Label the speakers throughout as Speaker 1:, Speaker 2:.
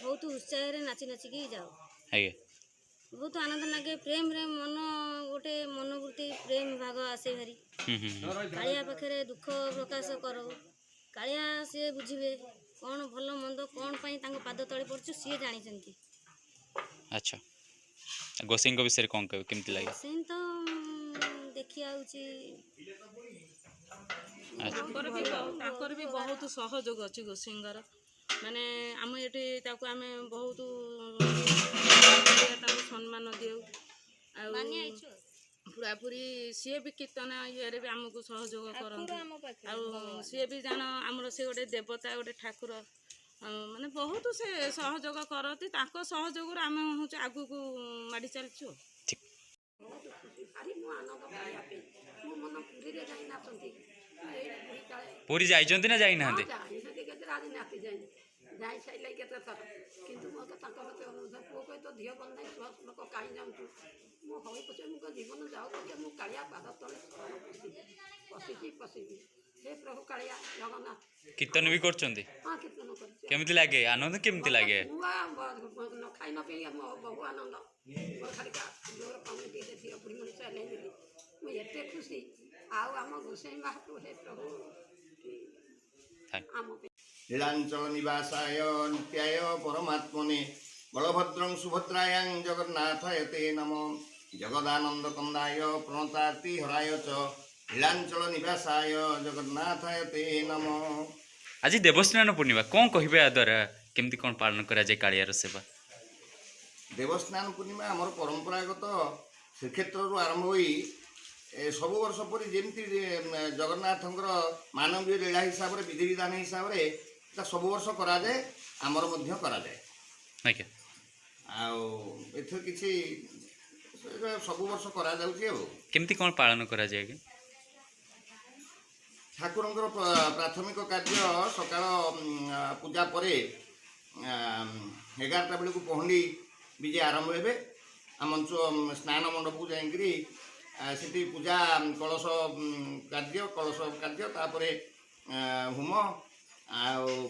Speaker 1: बहुत उत्साह नाची नाचिकी जाओ
Speaker 2: आगे
Speaker 1: बहुत आनंद लगे प्रेम रे मन गोटे मनोवृत्ति प्रेम भाग आसे भारी कालिया पाखे दुख प्रकाश करो कालिया सी बुझे कौन भल मंद कौन पाद तले पड़छ सी जानी।
Speaker 2: अच्छा गोसिंग विषय कौन कह केमती लगे
Speaker 1: से तो देखी
Speaker 3: भी बहुत सहयोग अच्छी गोसिंगर माने आम ये आम बहुत सम्मान दिउ पूरा पूरी सी भी कीर्तन ये भी आमको सहयोग कर सी भी जान आमर से गोटे देवता गोटे ठाकुर माने बहुत से सहयोग करती सहयोग आम हूँ आगू को माड़ी चलचु।
Speaker 2: पूरी जाइछन्ति ना जाई नांते
Speaker 4: जाई सारे केते थर किंतु मत अनुसार पुओ कह तो झील बन ना छुआ लोक कहीं जाऊँ मो हई पचे मो जीवन जाऊ मु कालिया पाद तले पशिकी पशिबी हे प्रभु कालिया जगन्नाथ।
Speaker 2: कीर्तन भी करछन्ति?
Speaker 4: हाँ कीर्तन कर
Speaker 2: केमती लागे आनंद केमती लागे?
Speaker 4: न खाई न पी बहु आनंद खाली जोर कमिटी देखिए बुढ़ी मनुष्य ले मिली मुझे एते खुशी आम गोसाई महाप्रभु हे प्रभु आम
Speaker 5: नीलांचल निवासाय नित्याय परमात्मने बलभद्रं सुभद्रायां जगन्नाथाय ते नमो जगदानंद कंदाय प्रणतार्ति हराय च नीलांचल निवासाय जगन्नाथाय ते नमो।
Speaker 2: आज देवस्नान पूर्णिमा कौन कहबे आ द्वारा केमती कौन पालन करा जाय कालियार सेवा?
Speaker 5: देवस्नान पूर्णिमा आमर परंपरागत श्रीक्षेत्र आरंभ होई सब वर्ष पर जमी जगन्नाथंकर मानवीय लीला हिसाब से विधि विधान हिसाब से सब वर्ष करा जाए आमर मध्य करा जाए एथर किसी सब वर्ष करा जाउछि
Speaker 2: केमती कौन पालन करा जाए?
Speaker 5: ठाकुरंकर प्राथमिक कार्य सकाळ पूजा पर 11टा बेलू पहंडी विजे आरंभ हे आम स्नान मंडप को जाइकरी सेठी पूजा कलश कार्य तापरे होम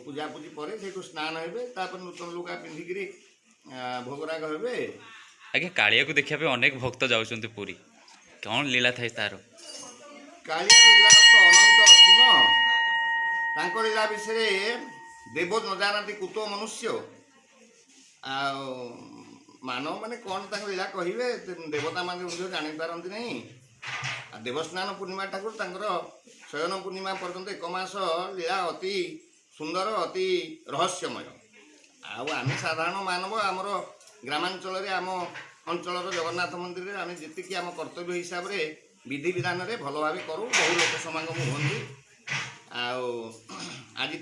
Speaker 5: पूजा पूजी पर से स्नान हे नूतन लुगा पिंधिकी भोगराग हे।
Speaker 2: आगे कालिया को देखा पे अनेक भक्त जाउछन्ति पुरी कौन लीला थाई तार?
Speaker 5: कालिया लीला तो अनंत असीम तांको लीला विषय देव न जानती कुतो मनुष्य मानव माने कौन तांको लीला कहिबे देवता माने उद्यो जानि पारंती नहीं। देवस्नान पूर्णिमा ठाकुर तांकर शयन पूर्णिमा पर्यंत 1 मास लीला अति सुंदर अति रहस्यमय आम साधारण मानव आमर ग्रामांचल आम अंचल जगन्नाथ मंदिर आम जी आम कर्तव्य हिसाब से विधि विधान में भल भाव करूँ बहु लोक समागम होती आज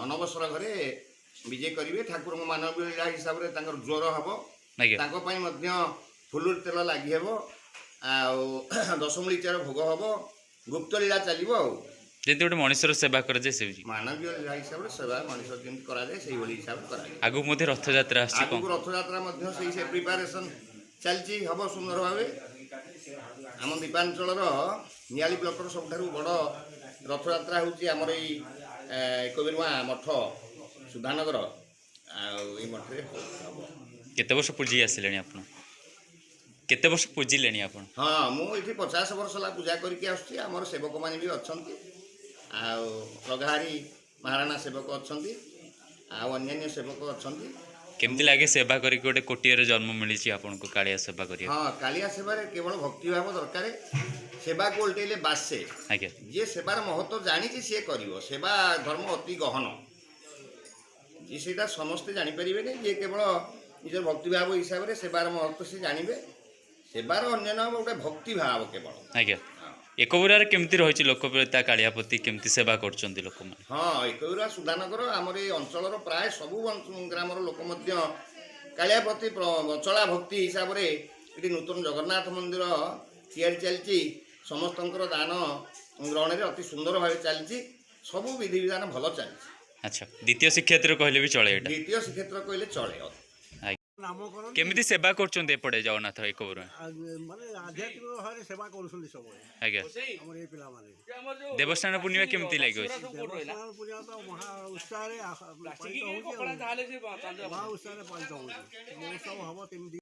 Speaker 5: अनवसर घरे विजय करेंगे ठाकुर मानवीय लीला हिसाब से ज्वर हम फुलुर तेल लगी हे दशमूली चार भोग हम गुप्त लीला चलो
Speaker 2: जैसे गोटे मनुष्यर सेवा कर
Speaker 5: मानवीय लीला हिसाब से सेवा मनुष्य जमी कराए से हिसाब से
Speaker 2: आगु रथयात्रा
Speaker 5: आगु रथयात्रा से प्रिपारेसन चलती हम सुंदर भाव आम दीपांचल नियाली ब्लकर सब बड़ रथयात्रा होमर एकबिरुआ मठ सुधानगर मठे
Speaker 2: केते वर्ष पूजी आसिले आप केते वर्ष पूजिले आप?
Speaker 5: हाँ मुझे 50 वर्ष ला पूजा करके आमर सेवक मैंने भी अच्छा प्रगाहारी महाराणा सेवक अच्छा अन्य सेवक अच्छा
Speaker 2: केमती लगे सेवा करी गोटे कोटियर जन्म मिली आपन को कालिया सेवा करी?
Speaker 5: हाँ कालिया सेवा केवल भक्ति भाव दरकार सेवा को उल्टेले बासे
Speaker 2: आज्ञा
Speaker 5: जे सेवार महत्व जानी सी कर सेवा धर्म अति गहन जी से समस्ते जापर जे केवल निज भक्ति भाव हिसाब से सेवार महत्व से जानवे सेवार अन्य नाम गोटे भक्ति भाव केवल।
Speaker 2: आज्ञा एकबुरा केमती रही लोकप्रियता कालिया प्रति केमती सेवा करछन्ति लोक माने?
Speaker 5: हाँ एकबुरा सुधानगर आमर ये अंचल प्राय सबू ग्रामर लोक कालिया प्रति अचला भक्ति हिसाब से ये नूतन जगन्नाथ मंदिर तैयारी चलती समस्त दान ग्रहण अति सुंदर भाव चलती सबू विधि विधान भल चलती।
Speaker 2: अच्छा द्वितीय श्रीक्षेत्र कहले भी चले?
Speaker 5: द्वितीय श्रीक्षेत्र कहले चले।
Speaker 6: ନାମକରଣ
Speaker 2: କେମିତି ସେବା କରୁଛନ୍ତି ଏପଟେ ଜଗନ୍ନାଥ ଏକବର
Speaker 6: ମାନେ ଆଧ୍ୟାତ୍ମିକ ଭାବରେ ସେବା କରୁଛନ୍ତି ସବୁବେଳେ
Speaker 2: ଆଜ୍ଞା
Speaker 6: ଆମର ଏଇ ପିଲାମାନେ।
Speaker 2: ଦେବସ୍ନାନ ପୂର୍ଣ୍ଣିମା କେମିତି ଲାଗିବ
Speaker 6: ଦେବସ୍ନାନ ପୂର୍ଣ୍ଣିମା ତ ମହା ଉତ୍ସାହରେ ପାଳିତ ହେଉଛି, ମହା ଉତ୍ସାହରେ ପାଳିତ ହେଉଛି। ମହୋତ୍ସବ ହବ 3 ଦିନ।